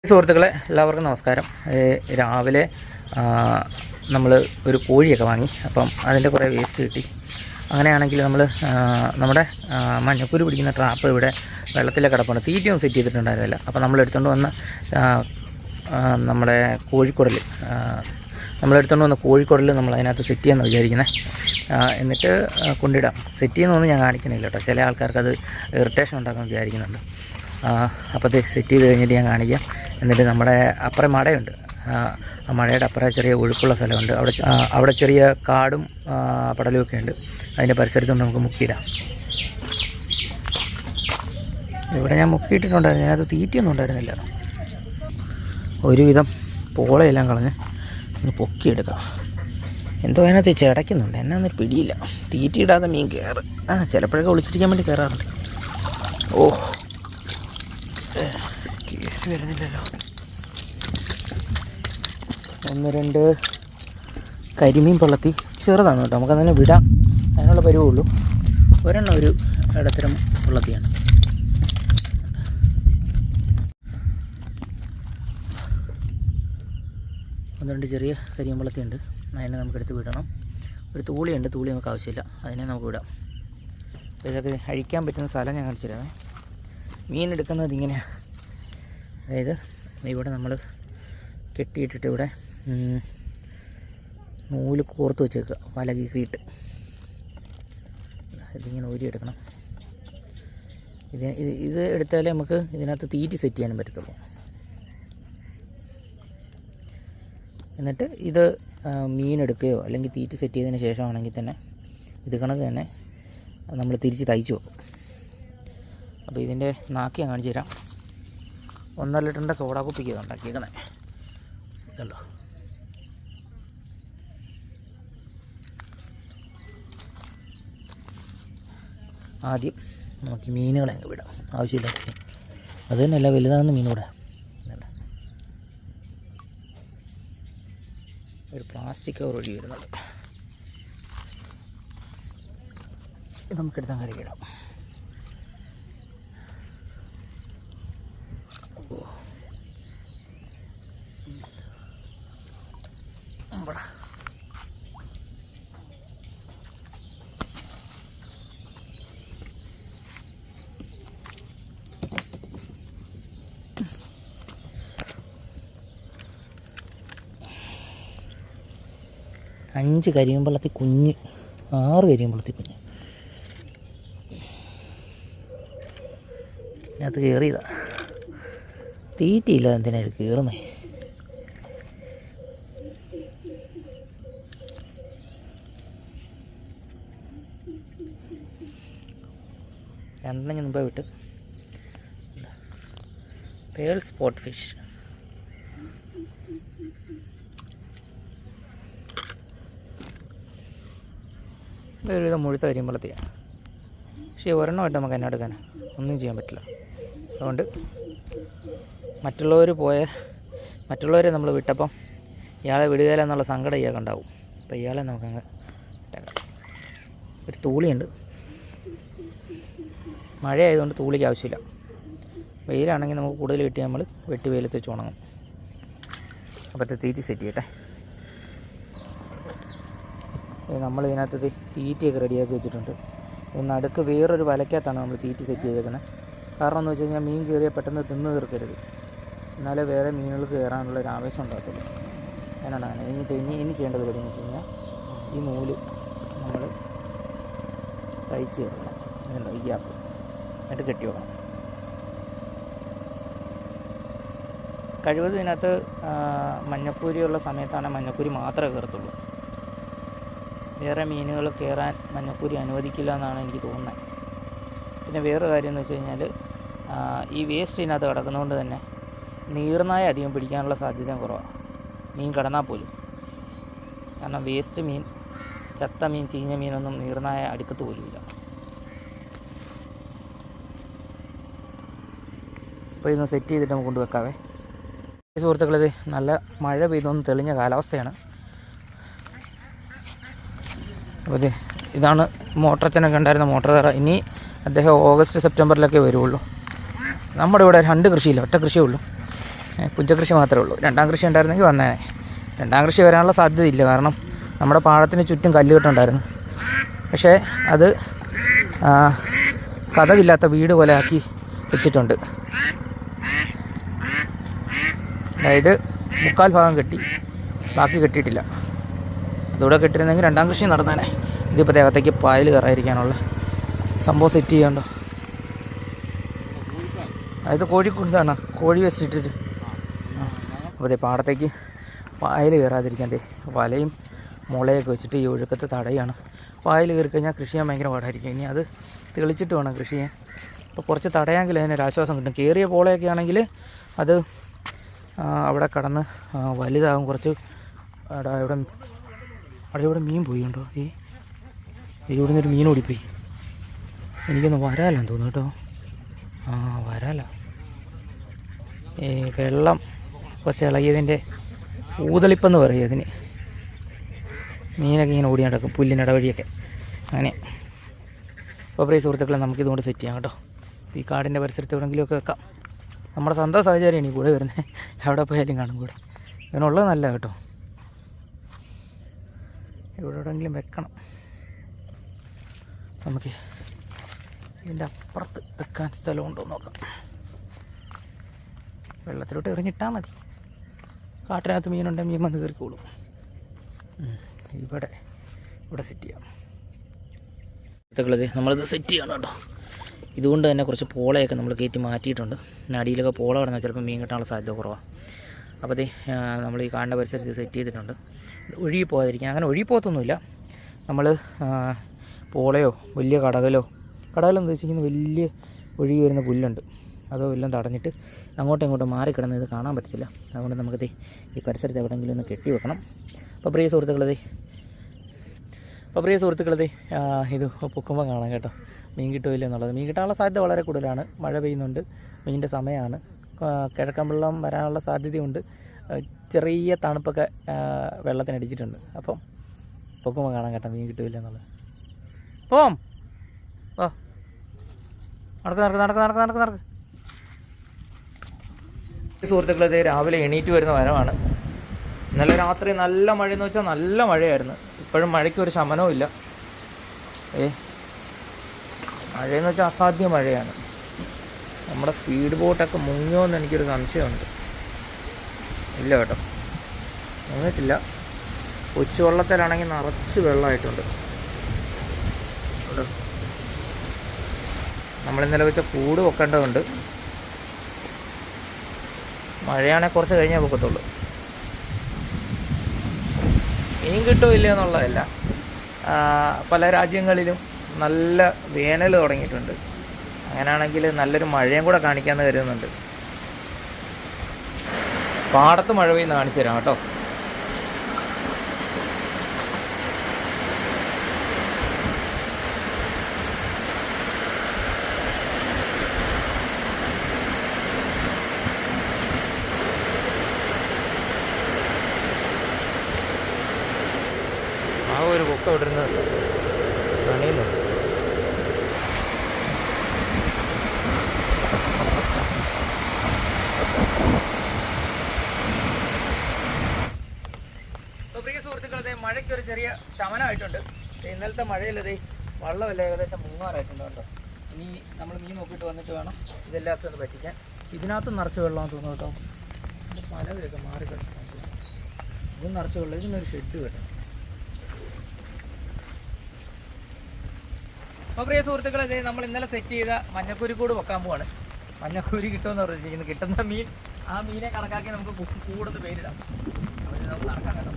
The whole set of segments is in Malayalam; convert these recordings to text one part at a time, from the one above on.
സുഹൃത്തുക്കളെ എല്ലാവർക്കും നമസ്കാരം. രാവിലെ നമ്മൾ ഒരു കോഴിയൊക്കെ വാങ്ങി. അപ്പം അതിൻ്റെ കുറേ വേസ്റ്റ് കിട്ടി. അങ്ങനെയാണെങ്കിൽ നമ്മൾ നമ്മുടെ മഞ്ഞക്കുരു പിടിക്കുന്ന ട്രാപ്പ് ഇവിടെ വെള്ളത്തിലെ കിടപ്പുണ്ട്. തീറ്റയൊന്നും സെറ്റ് ചെയ്തിട്ടുണ്ടായിരുന്നില്ല. അപ്പോൾ നമ്മൾ എടുത്തുകൊണ്ട് വന്ന നമ്മുടെ കോഴിക്കുടൽ നമ്മൾ അതിനകത്ത് സെറ്റ് ചെയ്യാമെന്ന് വിചാരിക്കുന്നത്. എന്നിട്ട് കൊണ്ടിടാം. സെറ്റ് ചെയ്യുന്നൊന്നും ഞാൻ കാണിക്കണില്ല കേട്ടോ. ചില ആൾക്കാർക്ക് അത് ഇറിറ്റേഷൻ ഉണ്ടാക്കുമെന്ന് വിചാരിക്കുന്നുണ്ട്. അപ്പോൾ അത് സെറ്റ് ചെയ്ത് കഴിഞ്ഞിട്ട് ഞാൻ കാണിക്കാം. എന്നിട്ട് നമ്മുടെ അപ്പുറം മടയുണ്ട്. ആ മഴയുടെ അപ്പുറം ചെറിയ ഒഴുക്കുള്ള സ്ഥലമുണ്ട്. അവിടെ ചെറിയ കാടും പടലുമൊക്കെ ഉണ്ട്. അതിൻ്റെ പരിസരത്തുകൊണ്ട് നമുക്ക് മുക്കിയിടാം. ഇവിടെ ഞാൻ മുക്കിയിട്ടിട്ടുണ്ടായിരുന്നു. അതിനകത്ത് തീറ്റയൊന്നും ഉണ്ടായിരുന്നില്ല. ഒരുവിധം പോളയെല്ലാം കളഞ്ഞ് ഒന്ന് പൊക്കിയെടുക്കാം. എന്തോ അതിനകത്ത് ചിടയ്ക്കുന്നുണ്ട്. എന്നാന്നൊരു പിടിയില്ല. തീറ്റയിടാതെ മീൻ കയറ്. ചിലപ്പോഴൊക്കെ ഒളിച്ചിരിക്കാൻ വേണ്ടി കയറാറുണ്ട്. കയറി വരുന്നില്ലല്ലോ. 1-2 കരിമീൻ പൊള്ളത്തി ചെറുതാണ് കേട്ടോ. നമുക്കതിനെ വിടാം. അതിനുള്ള പരിവുള്ളൂ. ഒരെണ്ണം ഒരു ഇടത്തരം പൊള്ളത്തിയാണ്. ഒന്ന് രണ്ട് ചെറിയ കരിമീൻ പൊള്ളത്തിയുണ്ട്. അതിനെ നമുക്കെടുത്ത് വിടണം. ഒരു തൂളിയുണ്ട്. തൂളി നമുക്ക് ആവശ്യമില്ല. അതിനെ നമുക്ക് വിടാം. അപ്പോൾ ഇതൊക്കെ അഴിക്കാൻ പറ്റുന്ന സ്ഥലം ഞാൻ കാണിച്ചു തരാമേ. മീൻ എടുക്കുന്നത് ഇങ്ങനെയാണ്. അതായത് ഇവിടെ നമ്മൾ കെട്ടിയിട്ടിട്ട് ഇവിടെ നൂല് കോർത്ത് വെച്ചേക്കുക. വല കീറിയിട്ട് ഇതിങ്ങനെ ഊരിയെടുക്കണം. ഇത് എടുത്താലേ നമുക്ക് ഇതിനകത്ത് തീറ്റി സെറ്റ് ചെയ്യാനും പറ്റത്തുള്ളൂ. എന്നിട്ട് ഇത് മീൻ എടുക്കുകയോ അല്ലെങ്കിൽ തീറ്റി സെറ്റ് ചെയ്തതിന് ശേഷമാണെങ്കിൽ തന്നെ ഇത് കണക്ക് തന്നെ നമ്മൾ തിരിച്ച് തയ്ച്ച് വെക്കും. അപ്പോൾ ഇതിൻ്റെ നാക്കി ഞാൻ കാണിച്ചു തരാം. 1.5 ലിറ്ററിൻ്റെ സോഡാ കുപ്പിക്ക് ഇത് ഉണ്ടാക്കിയേക്കണേ. ഇതുണ്ടോ. ആദ്യം നമുക്ക് മീനുകളെ അങ്ങ് വിടാം. ആവശ്യമില്ല. അത് തന്നെയല്ല വലുതാകുന്ന മീനൂടെ. ഒരു പ്ലാസ്റ്റിക് കവർ ഒഴി വരുന്നുണ്ട്. ഇത് നമുക്കെടുത്താൽ കരയിടാം. അഞ്ച് കരിമ്പള്ളത്തി കുഞ്ഞ്, 6 കരിമ്പള്ളത്തി കുഞ്ഞ് ഇതിനകത്ത് കയറിയതാ. തീറ്റയില്ല. എന്തിനാ ഇത് കയറുന്നേ? രണ്ടെണ്ണം മുമ്പേ വിട്ട്. Pearl spot fish. ഇതൊരുവിധം മുഴുത്ത കരിമ്പളത്തിയാണ്. പക്ഷേ ഒരെണ്ണമായിട്ട് നമുക്ക് എന്നെ എടുക്കാൻ ഒന്നും ചെയ്യാൻ പറ്റില്ല. അതുകൊണ്ട് മറ്റുള്ളവരെ നമ്മൾ വിട്ടപ്പം ഇയാളെ വിടുകയില്ല എന്നുള്ള സങ്കടം ഇയാൾക്ക് ഉണ്ടാവും. അപ്പോൾ ഇയാളെ നമുക്കങ്ങ് ഇട്ടേക്കാം. ഒരു തൂളിയുണ്ട്. മഴയായതുകൊണ്ട് തൂളിക്ക് ആവശ്യമില്ല. വെയിലാണെങ്കിൽ നമുക്ക് കൂടുതൽ കിട്ടി നമ്മൾ വെട്ടി വെയിലത്ത് വെച്ച് ഉണങ്ങും. അപ്പോഴത്തെ തീറ്റി സെറ്റ് ചെയ്യട്ടെ. നമ്മൾ ഇതിനകത്ത് തീറ്റയൊക്കെ റെഡിയാക്കി വെച്ചിട്ടുണ്ട്. നടുക്ക് വേറൊരു വലക്കകത്താണ് നമ്മൾ തീറ്റി സെറ്റ് ചെയ്തേക്കുന്നത്. കാരണം എന്ന് വെച്ച് കഴിഞ്ഞാൽ മീൻ കയറിയാൽ പെട്ടെന്ന് തിന്ന് തീർക്കരുത്. എന്നാലേ വേറെ മീനുകൾക്ക് കയറാനുള്ള ഒരു ആവേശം ഉണ്ടാകത്തുള്ളൂ. അതിനാണ് അങ്ങനെ. ഇനി ചെയ്യേണ്ട പരിപാടി എന്ന് വെച്ച് കഴിഞ്ഞാൽ ഈ നൂല് നമ്മൾ തയ്ച്ച് ചേർക്കണം. ഈ ഗ്യാപ്പ് എന്നിട്ട് കെട്ടി വെക്കണം. കഴിവതും ഇതിനകത്ത് മഞ്ഞക്കൂരിയുള്ള സമയത്താണ് മഞ്ഞക്കൂരി മാത്രമേ കയറത്തുള്ളൂ. വേറെ മീനുകൾ കയറാൻ മഞ്ഞക്കൂരി അനുവദിക്കില്ല എന്നാണ് എനിക്ക് തോന്നുന്നത്. പിന്നെ വേറൊരു കാര്യം എന്ന് വെച്ച് കഴിഞ്ഞാൽ ഈ വേസ്റ്റ് ഇതിനകത്ത് കിടക്കുന്നതുകൊണ്ട് തന്നെ നീർനായ അധികം പിടിക്കാനുള്ള സാധ്യതയും കുറവാണ്. മീൻ കിടന്നാൽ പോലും. കാരണം വേസ്റ്റ് മീൻ, ചത്ത മീൻ, ചീഞ്ഞ മീനൊന്നും നീർനായ അടുക്കത്ത് പോലുമില്ല. അപ്പോൾ ഇതൊന്ന് സെറ്റ് ചെയ്തിട്ട് നമുക്ക് കൊണ്ടുവെക്കാവേ. സുഹൃത്തുക്കളത് നല്ല മഴ പെയ്തൊന്ന് തെളിഞ്ഞ കാലാവസ്ഥയാണ്. അപ്പോൾ ഇതാണ് മോട്ടറച്ചനൊക്കെ ഉണ്ടായിരുന്ന മോട്ടർ തറ. ഇനി അദ്ദേഹം ഓഗസ്റ്റ് സെപ്റ്റംബറിലൊക്കെ വരുള്ളൂ. നമ്മുടെ ഇവിടെ 2 കൃഷിയില്ല, ഒറ്റ കൃഷിയേ ഉള്ളൂ. പുഞ്ചകൃഷി മാത്രമേ ഉള്ളൂ. രണ്ടാം കൃഷി ഉണ്ടായിരുന്നെങ്കിൽ വന്നേനെ. രണ്ടാം കൃഷി വരാനുള്ള സാധ്യതയില്ല. കാരണം നമ്മുടെ പാടത്തിന് ചുറ്റും കല്ലുകെട്ടുണ്ടായിരുന്നു. പക്ഷേ അത് കതകില്ലാത്ത വീട് പോലെ ആക്കി വെച്ചിട്ടുണ്ട്. അതായത് 3/4 ഭാഗം കെട്ടി, ബാക്കി കെട്ടിയിട്ടില്ല. അതുകൂടെ കെട്ടിയിരുന്നെങ്കിൽ രണ്ടാം കൃഷി നടന്നേനെ. ഇതിപ്പോൾ ദേഹത്തേക്ക് പായൽ കയറാതിരിക്കാനുള്ള സംഭവം സെറ്റ് ചെയ്യണ്ടോ. അതായത് കോഴിക്കുണ്ടാണ്, കോഴി വെച്ചിട്ടിട്ട്. അപ്പോൾ അതേ പാടത്തേക്ക് പായൽ കയറാതിരിക്കാൻ വലയും മുളയൊക്കെ വെച്ചിട്ട് ഈ ഒഴുക്കത്ത് തടയാണ്. പായൽ കയറി കഴിഞ്ഞാൽ കൃഷി ചെയ്യാൻ ഭയങ്കര പാടായിരിക്കും. ഇനി അത് തെളിച്ചിട്ട് വേണം കൃഷി ചെയ്യാൻ. അപ്പോൾ കുറച്ച് തടയാമെങ്കിൽ അതിനൊരാശ്വാസം കിട്ടും. കയറിയ പോളയൊക്കെ ആണെങ്കിൽ അത് അവിടെ കടന്ന് വലുതാകും. കുറച്ച് അവിടെ മീൻ പോയി ഉണ്ടോ? ഇവിടെ നിന്നൊരു മീൻ ഓടിപ്പോയി. എനിക്കൊന്ന് വരാലാന്ന് തോന്നുന്നു കേട്ടോ. വരാല. വെള്ളം കുറച്ച് ഇളകിയതിൻ്റെ ഊതളിപ്പെന്ന് പറയും അതിന്. മീനൊക്കെ ഇങ്ങനെ ഓടി നടക്കും പുല്ലിനിടവഴിയൊക്കെ അങ്ങനെ. അപ്പോൾ പ്രിയ സുഹൃത്തുക്കളെ, നമുക്കിതുകൊണ്ട് സെറ്റ് ചെയ്യാം കേട്ടോ. ഈ കാടിൻ്റെ പരിസരത്ത് എവിടെയെങ്കിലുമൊക്കെ വെക്കാം. നമ്മുടെ സ്വന്തം സാഹചര്യമാണ് ഈ കൂടെ വരുന്നത്. എവിടെ പോയാലും കാണും കൂടെ. ഇതിനുള്ളത് നല്ല കേട്ടോ. എവിടെയെങ്കിലും വെക്കണം. നമുക്ക് ഇതിൻ്റെ അപ്പുറത്ത് വെക്കാൻ സ്ഥലമുണ്ടോ എന്ന് നോക്കാം. വെള്ളത്തിലോട്ട് എറിഞ്ഞിട്ടാൽ മതി. കാട്ടിനകത്ത് മീനുണ്ടെങ്കിൽ മീൻ വന്ന് കയറിക്കോളും. ഇവിടെ സെറ്റ് ചെയ്യാം. നമ്മളിത് സെറ്റ് ചെയ്യണം കേട്ടോ. ഇതുകൊണ്ട് തന്നെ കുറച്ച് പോളയൊക്കെ നമ്മൾ കയറ്റി മാറ്റിയിട്ടുണ്ട്. പിന്നെ അടിയിലൊക്കെ പോള കിടന്നാൽ ചിലപ്പോൾ മീൻ കിട്ടാനുള്ള സാധ്യത കുറവാണ്. അപ്പോൾ നമ്മൾ ഈ കാടിൻ്റെ പരിസരത്ത് സെറ്റ് ചെയ്തിട്ടുണ്ട്. ഒഴുകി പോകാതിരിക്കാൻ. അങ്ങനെ ഒഴുകി പോകത്തൊന്നുമില്ല. നമ്മൾ പോളയോ വലിയ കടകലെന്ന് ഉദ്ദേശിക്കുന്ന വലിയ ഒഴുകി വരുന്ന പുല്ലുണ്ട്. അതോ എല്ലാം തടഞ്ഞിട്ട് അങ്ങോട്ടും ഇങ്ങോട്ടും മാറിക്കിടന്ന് ഇത് കാണാൻ പറ്റത്തില്ല. അതുകൊണ്ട് നമുക്കത് ഈ പരിസരത്ത് എവിടെയെങ്കിലും ഒന്ന് കെട്ടി വെക്കണം. അപ്പോൾ പ്രിയ സുഹൃത്തുക്കളെ ഇത് പൊക്കുമ്പോൾ കാണാം കേട്ടോ മീൻ കിട്ടുമില്ല എന്നുള്ളത്. മീൻ കിട്ടാനുള്ള സാധ്യത വളരെ കൂടുതലാണ്. മഴ പെയ്യുന്നുണ്ട്, മീനിൻ്റെ സമയമാണ്. കിഴക്കൻ വെള്ളം വരാനുള്ള സാധ്യതയുണ്ട്. ചെറിയ തണുപ്പൊക്കെ വെള്ളത്തിനടിച്ചിട്ടുണ്ട്. അപ്പം പൊക്കുമ്പോൾ കാണാം കേട്ടോ മീൻ കിട്ടുമില്ല എന്നുള്ളത്. പോം നടക്ക്. സുഹൃത്തുക്കളെ, രാവിലെ എണീറ്റ് വരുന്ന വരവാണ്. ഇന്നലെ രാത്രി നല്ല മഴയെന്ന് വെച്ചാൽ നല്ല മഴയായിരുന്നു. ഇപ്പോഴും മഴയ്ക്ക് ഒരു ശമനവും ഇല്ല. മഴയെന്ന് വെച്ചാൽ അസാധ്യ മഴയാണ്. നമ്മുടെ സ്പീഡ് ബോട്ടൊക്കെ മുങ്ങിയോ എന്ന് എനിക്കൊരു സംശയമുണ്ട്. ഇല്ല കേട്ടോ, മുങ്ങിയിട്ടില്ല. കൊച്ചുവെള്ളത്തിലാണെങ്കിൽ നിറച്ച് വെള്ളമായിട്ടുണ്ട്. നമ്മളിന്നലെ വെച്ച കൂട് വെക്കേണ്ടതുണ്ട്. മഴയാണെങ്കിൽ കുറച്ച് കഴിഞ്ഞേ പൊക്കത്തുള്ളൂ. മീൻ കിട്ടുമില്ല എന്നുള്ളതല്ല, പല രാജ്യങ്ങളിലും നല്ല വേനൽ തുടങ്ങിയിട്ടുണ്ട്. അങ്ങനെയാണെങ്കിൽ നല്ലൊരു മഴയും കൂടെ കാണിക്കാമെന്ന് കരുതുന്നുണ്ട്. പാടത്ത് മഴ പെയ്യുന്ന കാണിച്ചു തരാം കേട്ടോ. ആ ഒരു കൊക്ക ഇവിടുന്ന് നനയുന്നു. പ്രിയ സുഹൃത്തുക്കളെ, മഴയ്ക്കൊരു ചെറിയ ശമനമായിട്ടുണ്ട്. ഇന്നലത്തെ മഴയില്ലതേ വെള്ളമല്ല ഏകദേശം മുങ്ങാറായിട്ടുണ്ട് കേട്ടോ. ഇനി നമ്മൾ മീൻ നോക്കിയിട്ട് വന്നിട്ട് വേണം ഇതെല്ലാത്തും ഒന്ന് പറ്റിക്കാൻ. ഇതിനകത്ത് നിറച്ച് വെള്ളമാണെന്ന് തോന്നുന്നു കേട്ടോ. ഇത് പലവരൊക്കെ മാറിക്കിടക്കും. ഇത് നിറച്ച് വെള്ളം. ഇതിനൊരു ഷെഡ് കേട്ടോ. അപ്പോൾ പ്രിയ സുഹൃത്തുക്കളെ, നമ്മൾ ഇന്നലെ സെറ്റ് ചെയ്ത മഞ്ഞക്കുരിക്കൂട് വെക്കാൻ പോവാണ്. മഞ്ഞക്കുരി കിട്ടുമെന്ന് പറഞ്ഞിരിക്കുന്നത്. കിട്ടുന്ന മീൻ, ആ മീനെ കണക്കാക്കി നമുക്ക് കൂടുതൽ പേരിടാം. നമുക്ക് നടക്കാൻ കേട്ടോ.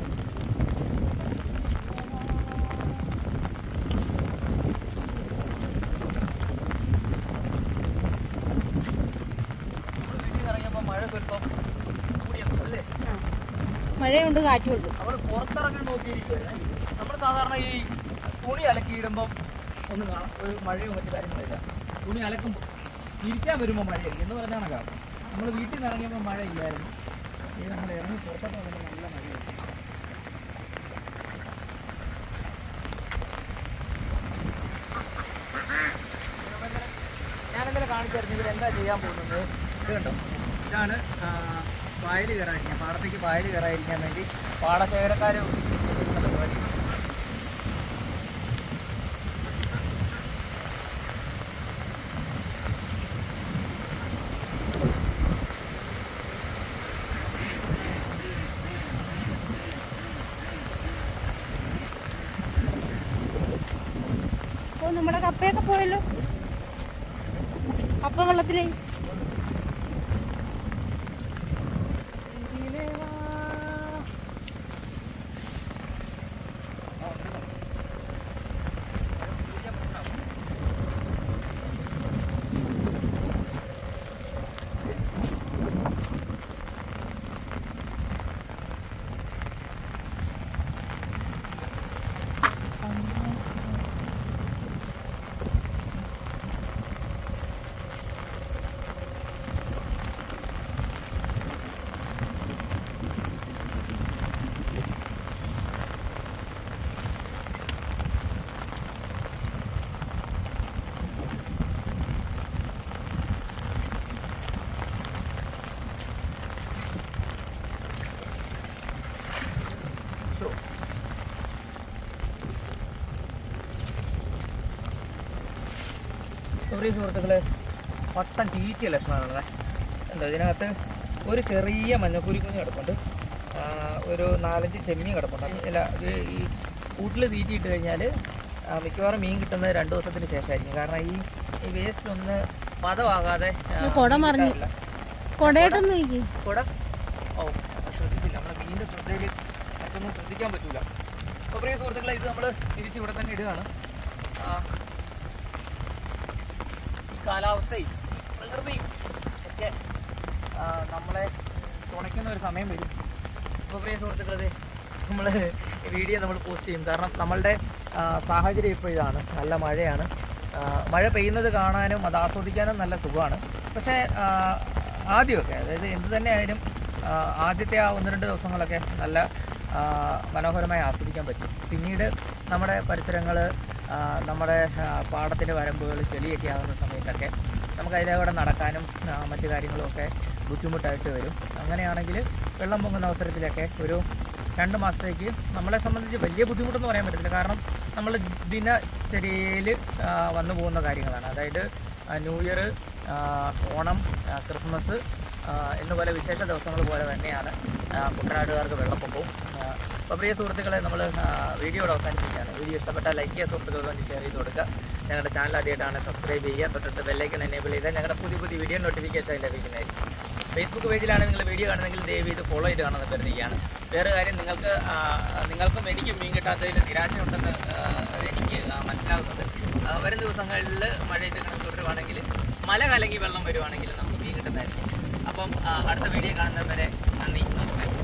മഴയുണ്ട്, കാറ്റുണ്ട്. നമ്മൾ പുറത്തിറങ്ങാൻ നോക്കിയിരിക്കുകയാണ്. നമ്മൾ സാധാരണ ഈ തുണി അലക്കിയിടുമ്പം ഒന്ന് കാണാം, ഒരു മഴയോ മറ്റു കാര്യങ്ങളില്ല. തുണി അലക്കുമ്പോൾ ഇരിക്കാൻ വരുമ്പോൾ മഴയായിരിക്കും എന്ന് പറഞ്ഞാണ് കാരണം. നമ്മൾ വീട്ടിൽ നിന്ന് ഇറങ്ങിയപ്പോൾ മഴ ഇല്ലായിരുന്നു. ഇത് നമ്മൾ ഇറങ്ങി പുറത്തോട്ട് വന്നപ്പോൾ നല്ല മഴയായിരുന്നു. ഞാനെന്തായാലും കാണിച്ചായിരുന്നു ഇവരെന്താ ചെയ്യാൻ പോകുന്നത്. ഇത് കണ്ടോ, ഇതാണ് പായൽ കയറാതിരിക്കാൻ, പാടത്തേക്ക് പായൽ കയറാതിരിക്കാൻ വേണ്ടി പാടശേഖരക്കാർ ചെയ്യുന്ന പരിപാടി. നമ്മുടെ കപ്പയൊക്കെ പോയല്ലോ, കപ്പ വെള്ളത്തിലേ. പ്രിയ സുഹൃത്തുക്കളെ, പട്ടം ചീറ്റിയ ലക്ഷണമാണുള്ളത്. എന്താ ഇതിനകത്ത് ഒരു ചെറിയ മഞ്ഞക്കുരി കുഞ്ഞ് കിടപ്പുണ്ട്, ഒരു 4-5 ചെമ്മീൻ കിടപ്പുണ്ട്. അല്ല, ഈ കൂട്ടിൽ തീറ്റിയിട്ട് കഴിഞ്ഞാൽ മിക്കവാറും മീൻ കിട്ടുന്നത് 2 ദിവസത്തിന് ശേഷമായിരിക്കും. കാരണം ഈ വേസ്റ്റ് ഒന്ന് പദമാകാതെ കുട മറിഞ്ഞില്ല. കുട ഓ ശ്രദ്ധിച്ചില്ല, നമ്മുടെ മീനിൻ്റെ ശ്രദ്ധയിൽ മറ്റൊന്നും ശ്രദ്ധിക്കാൻ പറ്റൂല. അപ്പോൾ പ്രിയ സുഹൃത്തുക്കളെ, ഇത് നമ്മൾ തിരിച്ചിവിടെ തന്നെ ഇടുകയാണ്. കാലാവസ്ഥയും പ്രകൃതിയും ഒക്കെ നമ്മളെ തുണയ്ക്കുന്ന ഒരു സമയം വരും. അപ്പോൾ പ്രിയ സുഹൃത്തുക്കളെ, നമ്മൾ വീഡിയോ നമ്മൾ പോസ്റ്റ് ചെയ്യും. കാരണം നമ്മളുടെ സാഹചര്യം ഇപ്പോൾ ഇതാണ്, നല്ല മഴയാണ്. മഴ പെയ്യുന്നത് കാണാനും അത് ആസ്വദിക്കാനും നല്ല സുഖമാണ്. പക്ഷേ ആദ്യമൊക്കെ, അതായത് എന്ത് തന്നെ ആയാലും ആദ്യത്തെ ആ 1-2 ദിവസങ്ങളൊക്കെ നല്ല മനോഹരമായി ആസ്വദിക്കാൻ പറ്റും. പിന്നീട് നമ്മുടെ പരിസരങ്ങൾ, നമ്മുടെ പാടത്തിൻ്റെ വരമ്പുകൾ ചെളിയൊക്കെ ആകുന്ന സമയത്തൊക്കെ നമുക്ക് അതിലൂടെ നടക്കാനും മറ്റു കാര്യങ്ങളുമൊക്കെ ബുദ്ധിമുട്ടായിട്ട് വരും. അങ്ങനെയാണെങ്കിൽ വെള്ളം പൊങ്ങുന്ന അവസരത്തിലൊക്കെ ഒരു 2 മാസത്തേക്ക് നമ്മളെ സംബന്ധിച്ച് വലിയ ബുദ്ധിമുട്ടൊന്നും പറയാൻ പറ്റത്തില്ല. കാരണം നമ്മൾ ദിനചര്യയിൽ വന്നു പോകുന്ന കാര്യങ്ങളാണ്. അതായത് ന്യൂ ഇയർ, ഓണം, ക്രിസ്മസ് എന്നുപോലെ വിശേഷ ദിവസങ്ങൾ പോലെ തന്നെയാണ് കുട്ടനാട്ടുകാർക്ക് വെള്ളപ്പൊക്കവും. അപ്പോൾ പ്രിയ സുഹൃത്തുക്കളെ, നമ്മൾ വീഡിയോയുടെ അവസാനിപ്പിക്കുകയാണ്. വീഡിയോ ഇഷ്ടപ്പെട്ടാൽ ലൈക്ക് ചെയ്യുക, സുഹൃത്തുക്കൾക്ക് വേണ്ടി ഷെയർ ചെയ്ത് കൊടുക്കുക. ഞങ്ങളുടെ ചാനൽ ആദ്യമായിട്ടാണ് സബ്സ്ക്രൈബ് ചെയ്യുക, തൊട്ടിട്ട് ബെല്ലൈക്കൺ എനേബിൾ ചെയ്താൽ ഞങ്ങളുടെ പുതിയ വീഡിയോ നോട്ടിഫിക്കേഷൻ ലഭിക്കുന്നതായിരിക്കും. ഫേസ്ബുക്ക് പേജിലാണ് നിങ്ങൾ വീഡിയോ കാണുന്നതെങ്കിൽ ദയവ് ഇത് ഫോളോ ചെയ്ത് കാണുന്നത് കരുതിയാണ്. വേറെ കാര്യം, നിങ്ങൾക്കും എനിക്കും മീൻ കിട്ടാത്തതിൽ നിരാശയുണ്ടെന്ന് എനിക്ക് മനസ്സിലാകുന്നത്. വരും ദിവസങ്ങളിൽ മഴ ഇത് തുടരുവാണെങ്കിൽ, മല കലങ്ങി വെള്ളം വരുവാണെങ്കിൽ നമുക്ക് മീൻ കിട്ടുന്നതായിരിക്കും. അപ്പം അടുത്ത വീഡിയോ കാണുന്നവരെ നന്ദി, നമസ്കാരം.